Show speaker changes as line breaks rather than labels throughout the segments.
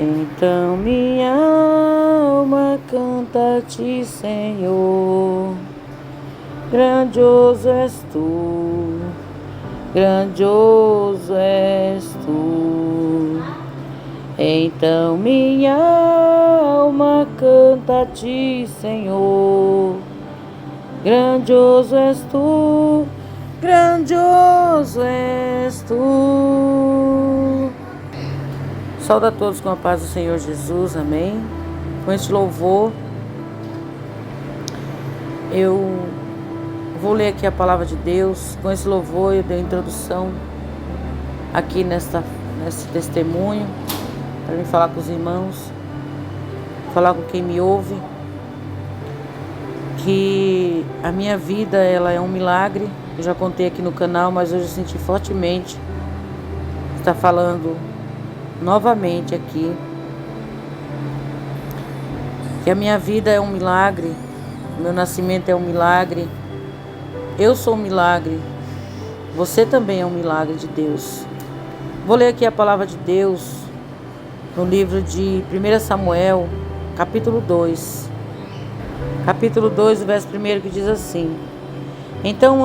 Então minha alma canta a ti, Senhor. Grandioso és tu, grandioso és tu. Então minha alma canta a ti, Senhor. Grandioso és tu, grandioso és tu. Saúde a todos com a paz do Senhor Jesus, amém. Com este louvor, eu vou ler aqui a palavra de Deus. Com esse louvor eu dei a introdução aqui nesse testemunho, para mim falar com os irmãos, falar com quem me ouve, que a minha vida ela é um milagre. Eu já contei aqui no canal, mas hoje eu senti fortemente estar falando novamente aqui que a minha vida é um milagre, meu nascimento é um milagre, eu sou um milagre, você também é um milagre de Deus. Vou ler aqui a palavra de Deus no livro de 1 Samuel, capítulo 2, o verso 1, que diz assim: Então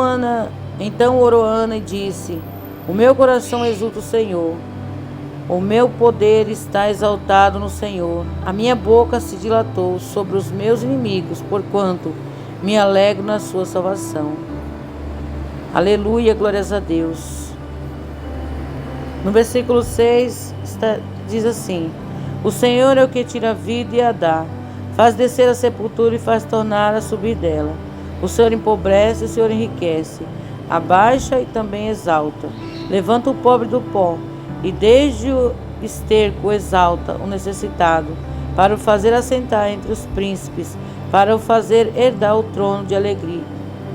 orou Ana e disse: O meu coração exulta o Senhor, o meu poder está exaltado no Senhor. A minha boca se dilatou sobre os meus inimigos, porquanto me alegro na sua salvação. Aleluia, glórias a Deus. No versículo 6 diz assim: O Senhor é o que tira a vida e a dá, faz descer a sepultura e faz tornar a subir dela. O Senhor empobrece e o Senhor enriquece, abaixa e também exalta. Levanta o pobre do pó, e desde o esterco exalta o necessitado, para o fazer assentar entre os príncipes, para o fazer herdar o trono de alegria,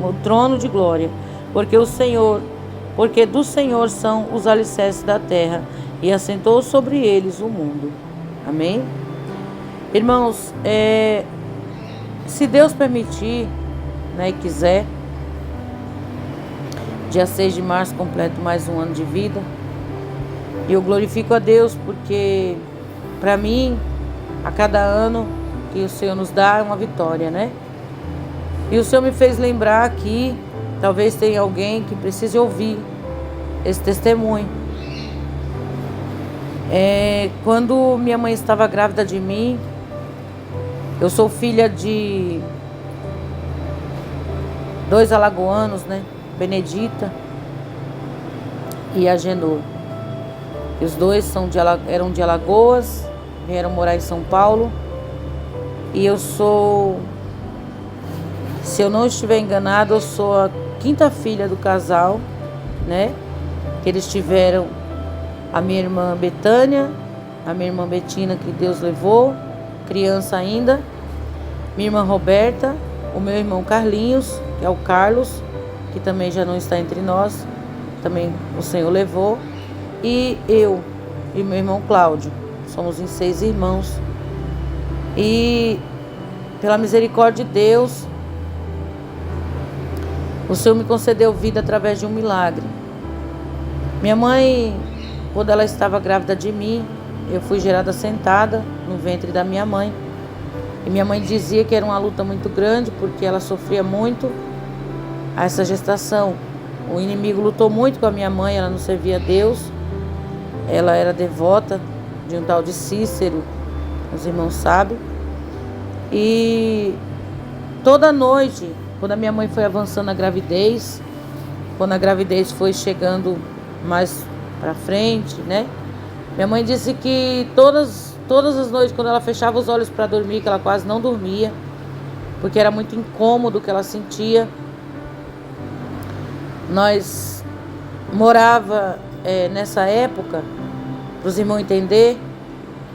o trono de glória, porque do Senhor são os alicerces da terra, e assentou sobre eles o mundo. Amém? Irmãos, se Deus permitir, e quiser, dia 6 de março completo mais um ano de vida. E eu glorifico a Deus porque, para mim, a cada ano que o Senhor nos dá é uma vitória, E o Senhor me fez lembrar que talvez tenha alguém que precise ouvir esse testemunho. Quando minha mãe estava grávida de mim, eu sou filha de 2 alagoanos, Benedita e Agenor. Os dois eram de Alagoas, vieram morar em São Paulo. E eu sou, se eu não estiver enganado, eu sou a 5ª filha do casal, Que eles tiveram a minha irmã Betânia, a minha irmã Betina, que Deus levou, criança ainda, minha irmã Roberta, o meu irmão Carlinhos, que é o Carlos, que também já não está entre nós, também o Senhor levou. E eu e meu irmão Cláudio, somos em 6 irmãos. E pela misericórdia de Deus, o Senhor me concedeu vida através de um milagre. Minha mãe, quando ela estava grávida de mim, eu fui gerada sentada no ventre da minha mãe. E minha mãe dizia que era uma luta muito grande, porque ela sofria muito a essa gestação. O inimigo lutou muito com a minha mãe, ela não servia a Deus. Ela era devota de um tal de Cícero, os irmãos sabem. E toda noite, quando a minha mãe foi avançando na gravidez, quando a gravidez foi chegando mais pra frente, Minha mãe disse que todas as noites, quando ela fechava os olhos para dormir, que ela quase não dormia, porque era muito incômodo o que ela sentia. Nós morava nessa época, para os irmãos entender,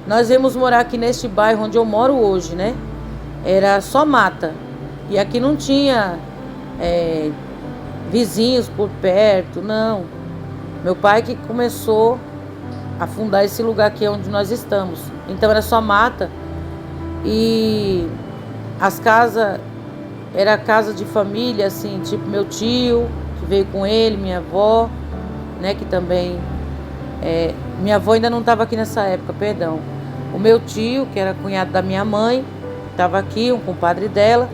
nós íamos morar aqui neste bairro onde eu moro hoje, Era só mata. E aqui não tinha vizinhos por perto, não. Meu pai que começou a fundar esse lugar aqui onde nós estamos. Então era só mata. E as casas, era casa de família, assim, tipo meu tio, que veio com ele, minha avó, que também... minha avó ainda não estava aqui nessa época, perdão. O meu tio, que era cunhado da minha mãe, estava aqui, um compadre dela,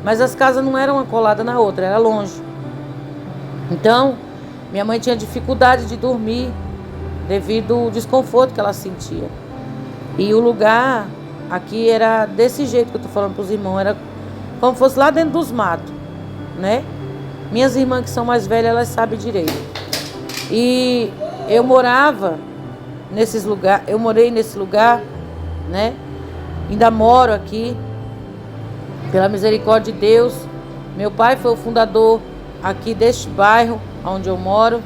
mas as casas não eram uma colada na outra, era longe. Então, minha mãe tinha dificuldade de dormir devido ao desconforto que ela sentia. E o lugar aqui era desse jeito que eu tô falando para os irmãos, era como se fosse lá dentro dos matos, né? Minhas irmãs que são mais velhas, elas sabem direito. E eu morava nesses lugares, eu morei nesse lugar, né? Ainda moro aqui, pela misericórdia de Deus. Meu pai foi o fundador aqui deste bairro onde eu moro.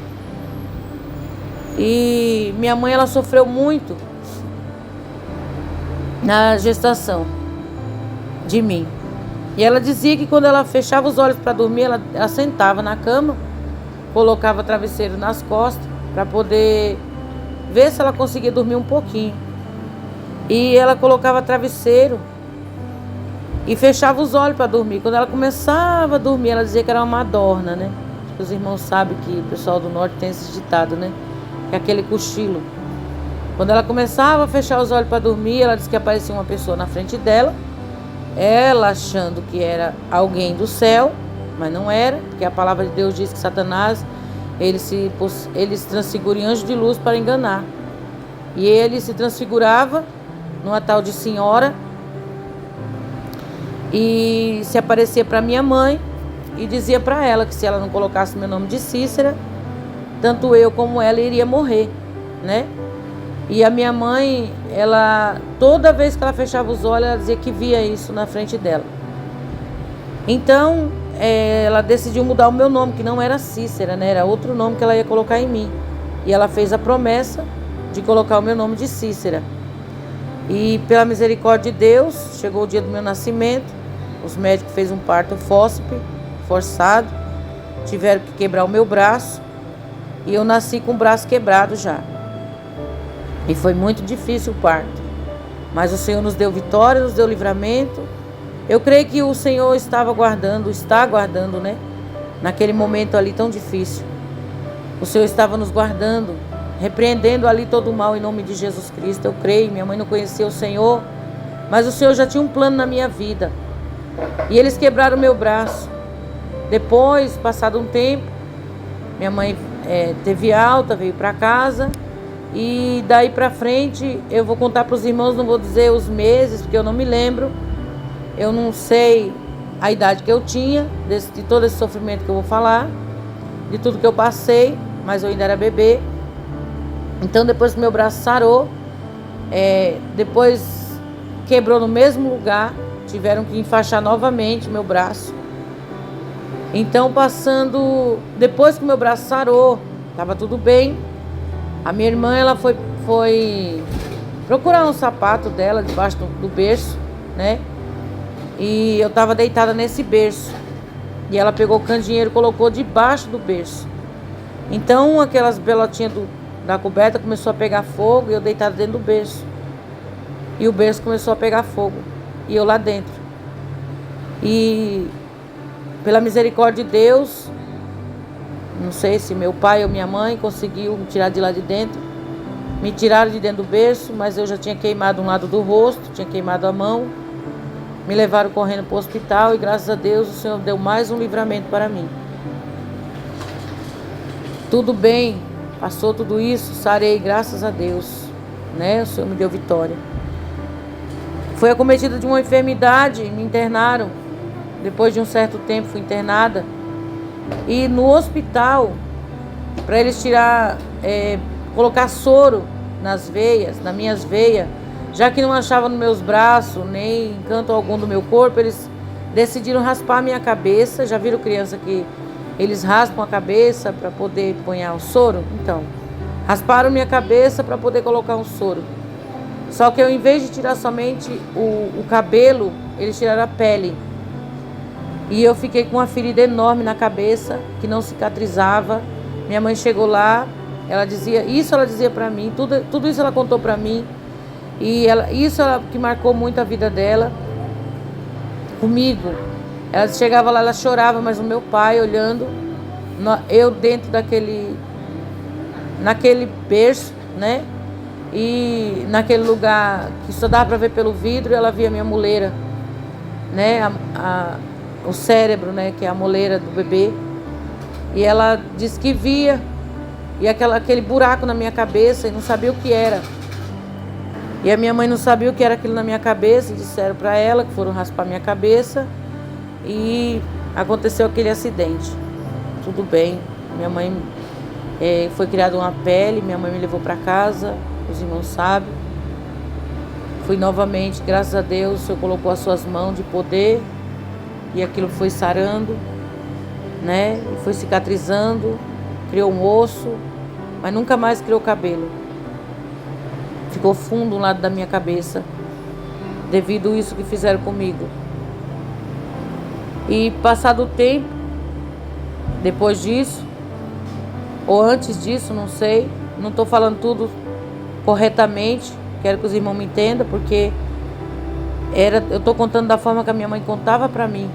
E minha mãe, ela sofreu muito na gestação de mim. E ela dizia que quando ela fechava os olhos para dormir, ela sentava na cama, colocava travesseiro nas costas para poder ver se ela conseguia dormir um pouquinho. E ela colocava travesseiro e fechava os olhos para dormir. Quando ela começava a dormir, ela dizia que era uma madorna, né? Os irmãos sabem que o pessoal do norte tem esse ditado, né? Que é aquele cochilo. Quando ela começava a fechar os olhos para dormir, ela disse que aparecia uma pessoa na frente dela, ela achando que era alguém do céu, mas não era, porque a palavra de Deus diz que Satanás, ele se transfigura em anjo de luz para enganar. E ele se transfigurava numa tal de senhora e se aparecia para minha mãe e dizia para ela que se ela não colocasse meu nome de Cícera, tanto eu como ela iria morrer, né? E a minha mãe, ela, toda vez que ela fechava os olhos, ela dizia que via isso na frente dela. Então, ela decidiu mudar o meu nome, que não era Cícera, né? Era outro nome que ela ia colocar em mim. E ela fez a promessa de colocar o meu nome de Cícera. E pela misericórdia de Deus, chegou o dia do meu nascimento. Os médicos fez um parto forçado. Tiveram que quebrar o meu braço. E eu nasci com o braço quebrado já. E foi muito difícil o parto. Mas o Senhor nos deu vitória, nos deu livramento. Eu creio que o Senhor está aguardando, né? Naquele momento ali tão difícil. O Senhor estava nos guardando, repreendendo ali todo o mal em nome de Jesus Cristo. Eu creio, minha mãe não conhecia o Senhor, mas o Senhor já tinha um plano na minha vida. E eles quebraram meu braço. Depois, passado um tempo, minha mãe teve alta, veio para casa. E daí para frente, eu vou contar para os irmãos, não vou dizer os meses, porque eu não me lembro. Eu não sei a idade que eu tinha, de todo esse sofrimento que eu vou falar, de tudo que eu passei, mas eu ainda era bebê. Então depois que meu braço sarou, depois quebrou no mesmo lugar, tiveram que enfaixar novamente meu braço. Então depois que meu braço sarou, estava tudo bem. A minha irmã, ela foi procurar um sapato dela debaixo do berço, né? E eu estava deitada nesse berço. E ela pegou o candeeiro e colocou debaixo do berço. Então aquelas belotinhas da coberta começou a pegar fogo e eu deitada dentro do berço. E o berço começou a pegar fogo. E eu lá dentro. E pela misericórdia de Deus, não sei se meu pai ou minha mãe conseguiu me tirar de lá de dentro. Me tiraram de dentro do berço, mas eu já tinha queimado um lado do rosto, tinha queimado a mão. Me levaram correndo para o hospital e graças a Deus o Senhor deu mais um livramento para mim. Tudo bem, passou tudo isso, sarei, graças a Deus, né? O Senhor me deu vitória. Fui acometida de uma enfermidade, me internaram. Depois de um certo tempo fui internada. E no hospital, para eles colocar soro nas minhas veias, já que não achavam nos meus braços, nem em canto algum do meu corpo, eles decidiram raspar a minha cabeça. Já viram criança que eles raspam a cabeça para poder pôr o soro? Então, rasparam minha cabeça para poder colocar um soro. Só que ao invés de tirar somente o cabelo, eles tiraram a pele. E eu fiquei com uma ferida enorme na cabeça, que não cicatrizava. Minha mãe chegou lá, ela dizia para mim, tudo isso ela contou para mim. E isso que marcou muito a vida dela comigo. Ela chegava lá, ela chorava, mas o meu pai olhando, eu dentro naquele berço, né? E naquele lugar que só dava para ver pelo vidro, ela via minha moleira, né? O cérebro, né? Que é a moleira do bebê. E ela disse que via. E aquele buraco na minha cabeça e não sabia o que era. E a minha mãe não sabia o que era aquilo na minha cabeça. E disseram para ela que foram raspar minha cabeça. E aconteceu aquele acidente. Tudo bem. Minha mãe foi criada uma pele. Minha mãe me levou para casa. Os irmãos sabem. Fui novamente, graças a Deus, o Senhor colocou as suas mãos de poder. E aquilo foi sarando, né? E foi cicatrizando. Criou um osso. Mas nunca mais criou cabelo. Ficou fundo um lado da minha cabeça. Devido a isso que fizeram comigo. E passado o tempo, depois disso, ou antes disso, não sei. Não estou falando tudo corretamente. Quero que os irmãos me entendam, porque eu estou contando da forma que a minha mãe contava para mim.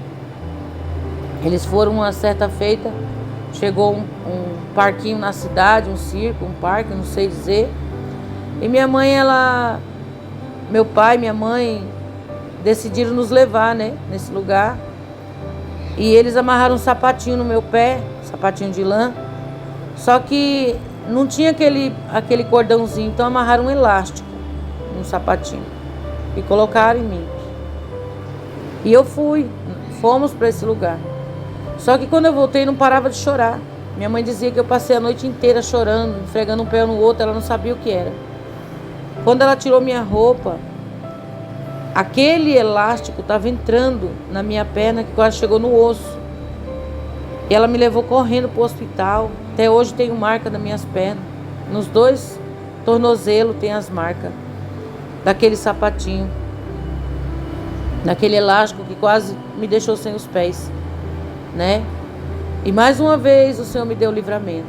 Eles foram uma certa feita. Chegou um parquinho na cidade, um circo, um parque, não sei dizer. E minha mãe, meu pai e minha mãe decidiram nos levar, né, nesse lugar. E eles amarraram um sapatinho no meu pé, sapatinho de lã. Só que não tinha aquele cordãozinho, então amarraram um elástico no sapatinho e colocaram em mim. E fomos para esse lugar. Só que quando eu voltei, não parava de chorar. Minha mãe dizia que eu passei a noite inteira chorando, esfregando um pé no outro, ela não sabia o que era. Quando ela tirou minha roupa, aquele elástico estava entrando na minha perna, que quase chegou no osso. E ela me levou correndo para o hospital. Até hoje tenho marca nas minhas pernas. Nos 2 tornozelos tem as marcas daquele sapatinho, daquele elástico que quase me deixou sem os pés, né? E mais uma vez o Senhor me deu livramento.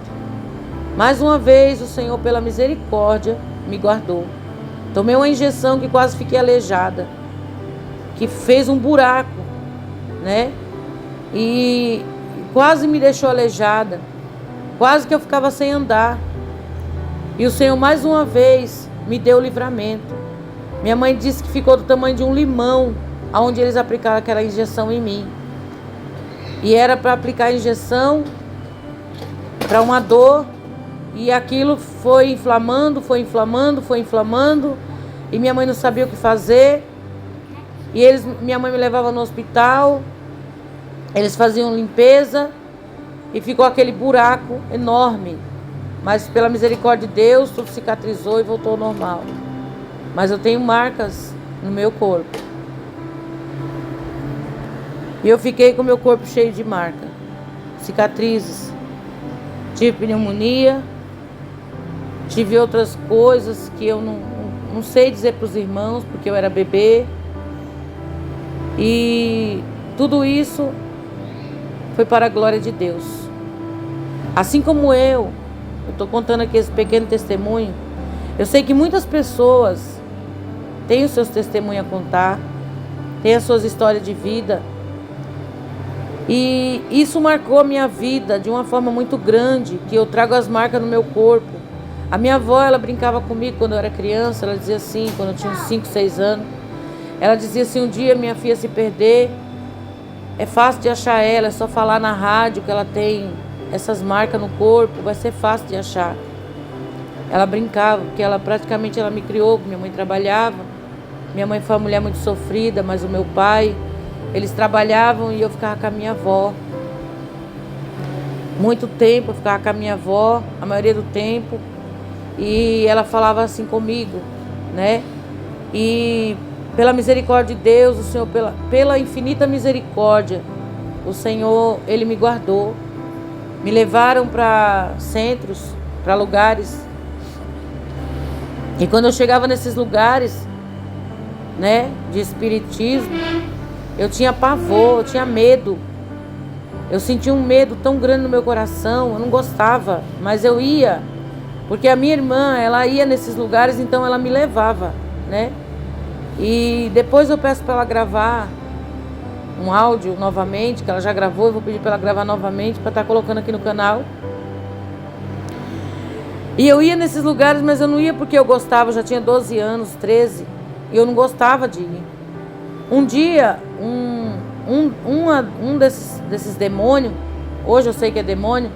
Mais uma vez o Senhor, pela misericórdia, me guardou. Tomei uma injeção que quase fiquei aleijada, que fez um buraco, né? E quase me deixou aleijada. Quase que eu ficava sem andar. E o Senhor mais uma vez me deu livramento. Minha mãe disse que ficou do tamanho de um limão, aonde eles aplicaram aquela injeção em mim. E era para aplicar a injeção para uma dor. E aquilo foi inflamando, foi inflamando, foi inflamando. E minha mãe não sabia o que fazer. E minha mãe me levava no hospital. Eles faziam limpeza. E ficou aquele buraco enorme. Mas pela misericórdia de Deus, tudo cicatrizou e voltou ao normal. Mas eu tenho marcas no meu corpo. E eu fiquei com o meu corpo cheio de marca, cicatrizes. Tive pneumonia, tive outras coisas que eu não sei dizer para os irmãos, porque eu era bebê. E tudo isso foi para a glória de Deus. Assim como eu estou contando aqui esse pequeno testemunho, eu sei que muitas pessoas têm os seus testemunhos a contar, têm as suas histórias de vida. E isso marcou a minha vida de uma forma muito grande, que eu trago as marcas no meu corpo. A minha avó, ela brincava comigo quando eu era criança, ela dizia assim, quando eu tinha uns 5, 6 anos, ela dizia assim, um dia minha filha se perder, é fácil de achar ela, é só falar na rádio que ela tem essas marcas no corpo, vai ser fácil de achar. Ela brincava, porque ela me criou, minha mãe trabalhava, minha mãe foi uma mulher muito sofrida, mas o meu pai, eles trabalhavam e eu ficava com a minha avó. Muito tempo eu ficava com a minha avó, a maioria do tempo. E ela falava assim comigo, né? E pela misericórdia de Deus, o Senhor, pela infinita misericórdia, o Senhor, Ele me guardou. Me levaram para centros, para lugares. E quando eu chegava nesses lugares, né, de espiritismo, eu tinha pavor, eu tinha medo. Eu sentia um medo tão grande no meu coração, eu não gostava, mas eu ia. Porque a minha irmã, ela ia nesses lugares, então ela me levava, né? E depois eu peço para ela gravar um áudio novamente, que ela já gravou, eu vou pedir para ela gravar novamente, para estar colocando aqui no canal. E eu ia nesses lugares, mas eu não ia porque eu gostava, eu já tinha 12 anos, 13, e eu não gostava de ir. Um dia, um desses demônios, hoje eu sei que é demônio,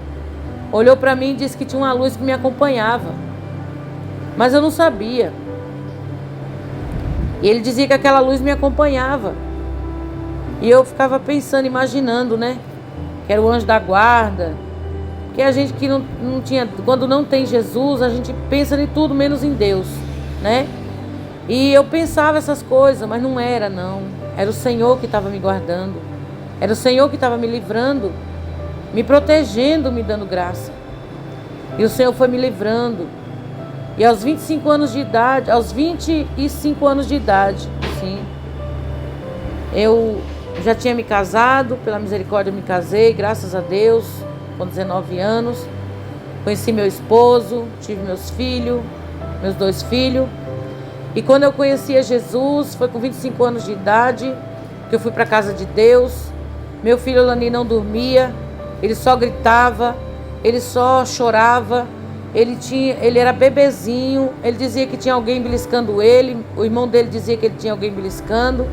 olhou para mim e disse que tinha uma luz que me acompanhava. Mas eu não sabia. E ele dizia que aquela luz me acompanhava. E eu ficava pensando, imaginando, né? Que era o anjo da guarda. Que a gente que não tinha... Quando não tem Jesus, a gente pensa em tudo menos em Deus, né? E eu pensava essas coisas, mas não era, não. Era o Senhor que estava me guardando. Era o Senhor que estava me livrando, me protegendo, me dando graça. E o Senhor foi me livrando. E aos 25 anos de idade, sim, eu já tinha me casado, pela misericórdia eu me casei, graças a Deus, com 19 anos. Conheci meu esposo, tive meus filhos, 2 filhos. E quando eu conhecia Jesus, foi com 25 anos de idade, que eu fui para a casa de Deus. Meu filho Lani não dormia, ele só gritava, ele só chorava. Ele era bebezinho, ele dizia que tinha alguém beliscando ele, o irmão dele dizia que ele tinha alguém beliscando,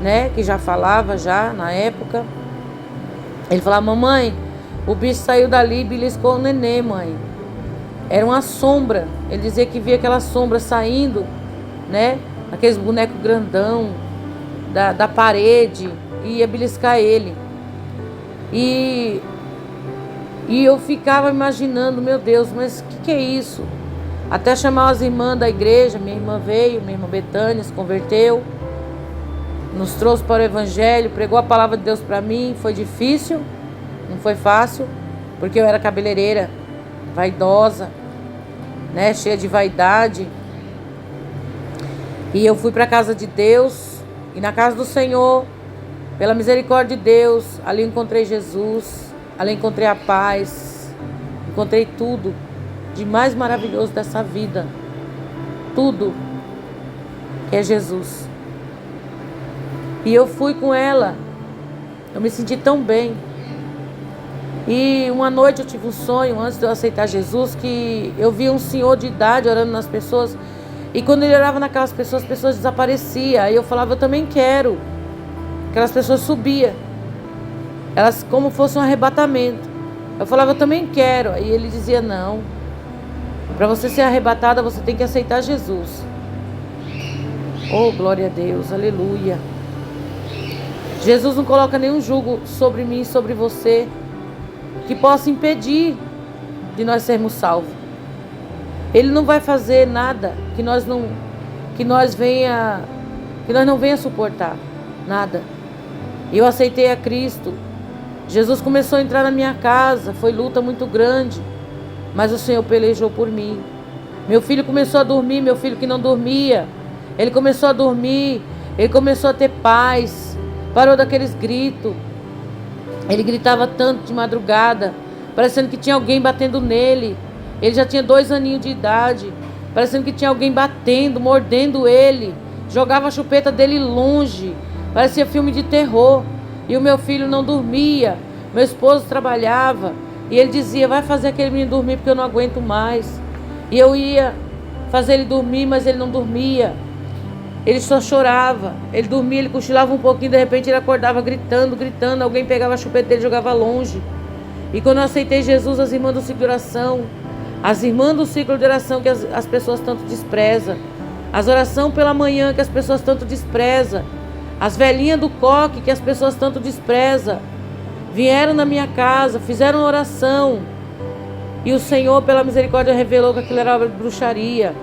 né, que já falava já na época. Ele falava: mamãe, o bicho saiu dali e beliscou o nenê, mãe. Era uma sombra, ele dizia que via aquela sombra saindo, né, aqueles bonecos grandão da parede, e ia beliscar ele. E eu ficava imaginando, meu Deus, mas o que é isso? Até chamar as irmãs da igreja, minha irmã veio, minha irmã Betânia se converteu, nos trouxe para o evangelho, pregou a palavra de Deus para mim. Foi difícil, não foi fácil, porque eu era cabeleireira, vaidosa, né, cheia de vaidade. E eu fui para a casa de Deus, e na casa do Senhor, pela misericórdia de Deus, ali eu encontrei Jesus. Ali encontrei a paz, encontrei tudo de mais maravilhoso dessa vida. Tudo que é Jesus. E eu fui com ela, eu me senti tão bem. E uma noite eu tive um sonho, antes de eu aceitar Jesus, que eu vi um senhor de idade orando nas pessoas. E quando ele orava naquelas pessoas, as pessoas desapareciam. Aí eu falava: eu também quero. Aquelas pessoas subiam. Elas como fosse um arrebatamento. Eu falava: eu também quero. Aí ele dizia: não. Para você ser arrebatada, você tem que aceitar Jesus. Oh, glória a Deus, aleluia. Jesus não coloca nenhum jugo sobre mim e sobre você que possa impedir de nós sermos salvos. Ele não vai fazer nada que nós não venha suportar. Nada. Eu aceitei a Cristo. Jesus começou a entrar na minha casa, foi luta muito grande, mas o Senhor pelejou por mim. Meu filho começou a dormir, meu filho que não dormia, ele começou a dormir, ele começou a ter paz, parou daqueles gritos. Ele gritava tanto de madrugada, parecendo que tinha alguém batendo nele. Ele já tinha 2 aninhos de idade, parecendo que tinha alguém batendo, mordendo ele, jogava a chupeta dele longe, parecia filme de terror. E o meu filho não dormia, meu esposo trabalhava, e ele dizia: vai fazer aquele menino dormir porque eu não aguento mais. E eu ia fazer ele dormir, mas ele não dormia, ele só chorava. Ele dormia, ele cochilava um pouquinho, de repente ele acordava gritando, alguém pegava a chupeta dele e jogava longe. E quando eu aceitei Jesus, as irmãs do ciclo de oração, que as pessoas tanto desprezam, as orações pela manhã que as pessoas tanto desprezam, as velhinhas do coque que as pessoas tanto desprezam, vieram na minha casa, fizeram oração. E o Senhor, pela misericórdia, revelou que aquilo era bruxaria,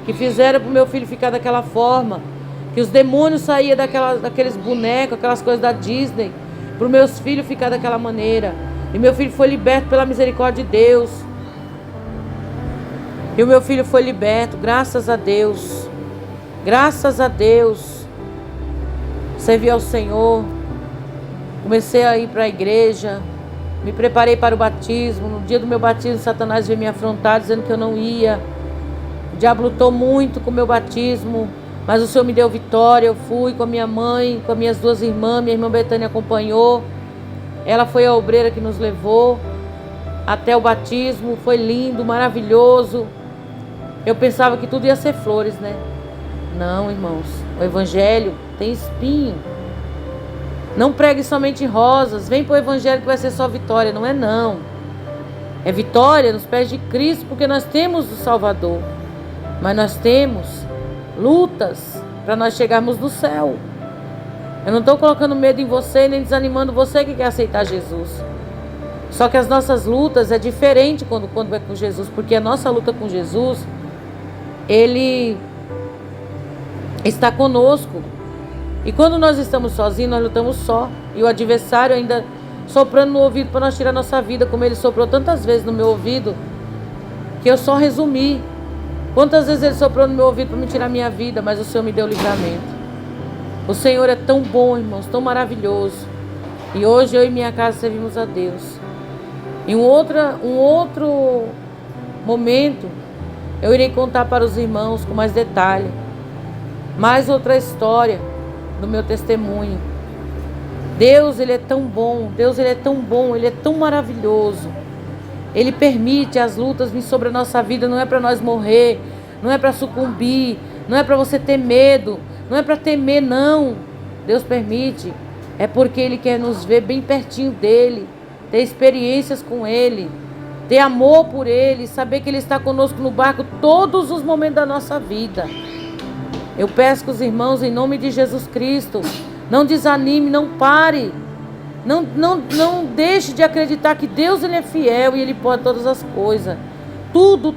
que fizeram para o meu filho ficar daquela forma, que os demônios saíam daqueles bonecos, aquelas coisas da Disney, para os meus filhos ficar daquela maneira. E meu filho foi liberto pela misericórdia de Deus. E o meu filho foi liberto, graças a Deus. Graças a Deus. Servi ao Senhor, comecei a ir para a igreja, me preparei para o batismo. No dia do meu batismo, Satanás veio me afrontar, dizendo que eu não ia. O diabo lutou muito com o meu batismo, mas o Senhor me deu vitória. Eu fui com a minha mãe, com as minhas 2 irmãs, minha irmã Betânia acompanhou. Ela foi a obreira que nos levou até o batismo, foi lindo, maravilhoso. Eu pensava que tudo ia ser flores, né? Não, irmãos. O evangelho tem espinho. Não pregue somente rosas. Vem para o evangelho que vai ser só vitória. Não é não. É vitória nos pés de Cristo, porque nós temos o Salvador. Mas nós temos lutas para nós chegarmos no céu. Eu não estou colocando medo em você, nem desanimando você que quer aceitar Jesus. Só que as nossas lutas é diferente quando é com Jesus, porque a nossa luta com Jesus, Ele está conosco. E quando nós estamos sozinhos, nós lutamos só. E o adversário ainda soprando no ouvido para nós tirar nossa vida, como ele soprou tantas vezes no meu ouvido, que eu só resumi. Quantas vezes ele soprou no meu ouvido para me tirar minha vida, mas o Senhor me deu livramento. O Senhor é tão bom, irmãos, tão maravilhoso. E hoje eu e minha casa servimos a Deus. Em um outro momento, eu irei contar para os irmãos com mais detalhe. Mais outra história do meu testemunho. Deus, Ele é tão bom. Deus, Ele é tão bom. Ele é tão maravilhoso. Ele permite as lutas vir sobre a nossa vida. Não é para nós morrer. Não é para sucumbir. Não é para você ter medo. Não é para temer, não. Deus permite. É porque Ele quer nos ver bem pertinho dEle. Ter experiências com Ele. Ter amor por Ele. Saber que Ele está conosco no barco todos os momentos da nossa vida. Eu peço que os irmãos, em nome de Jesus Cristo, não desanime, não pare. Não deixe de acreditar que Deus, Ele é fiel e Ele pode todas as coisas. Tudo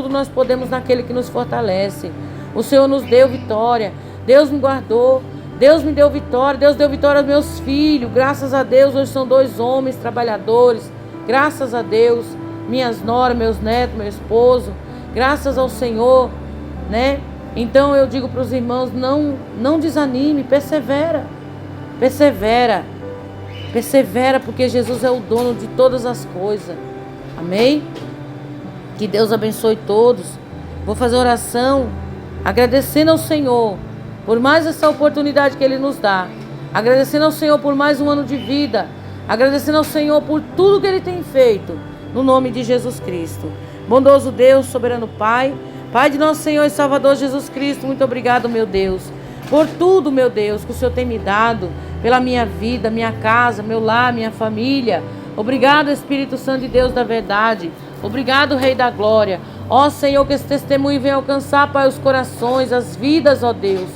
nós podemos naquele que nos fortalece. O Senhor nos deu vitória. Deus me guardou. Deus me deu vitória. Deus deu vitória aos meus filhos. Graças a Deus, hoje são 2 homens trabalhadores. Graças a Deus. Minhas noras, meus netos, meu esposo. Graças ao Senhor, né? Então eu digo para os irmãos, não desanime, persevera. Persevera. Persevera, porque Jesus é o dono de todas as coisas. Amém? Que Deus abençoe todos. Vou fazer oração agradecendo ao Senhor por mais essa oportunidade que Ele nos dá. Agradecendo ao Senhor por mais um ano de vida. Agradecendo ao Senhor por tudo que Ele tem feito. No nome de Jesus Cristo. Bondoso Deus, soberano Pai. Pai de nosso Senhor e Salvador Jesus Cristo, muito obrigado, meu Deus, por tudo, meu Deus, que o Senhor tem me dado, pela minha vida, minha casa, meu lar, minha família. Obrigado, Espírito Santo de Deus da verdade. Obrigado, Rei da Glória. Ó Senhor, que esse testemunho venha alcançar, Pai, os corações, as vidas, ó Deus.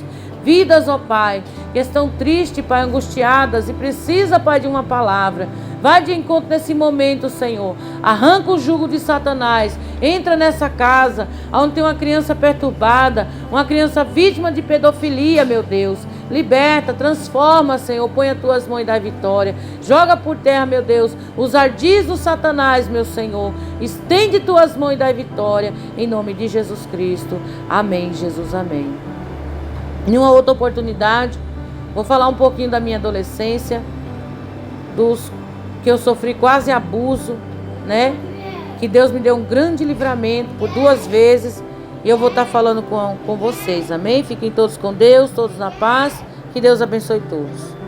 Vidas, ó Pai, que estão tristes, Pai, angustiadas e precisa, Pai, de uma palavra. Vai de encontro nesse momento, Senhor. Arranca o jugo de Satanás. Entra nessa casa, onde tem uma criança perturbada, uma criança vítima de pedofilia, meu Deus. Liberta, transforma, Senhor. Põe as tuas mãos e dá vitória. Joga por terra, meu Deus, os ardis do Satanás, meu Senhor. Estende tuas mãos e dá vitória. Em nome de Jesus Cristo. Amém, Jesus, amém. Em uma outra oportunidade, vou falar um pouquinho da minha adolescência, que eu sofri quase abuso, né? Que Deus me deu um grande livramento por 2 vezes. E eu vou estar falando com vocês, amém? Fiquem todos com Deus, todos na paz. Que Deus abençoe todos.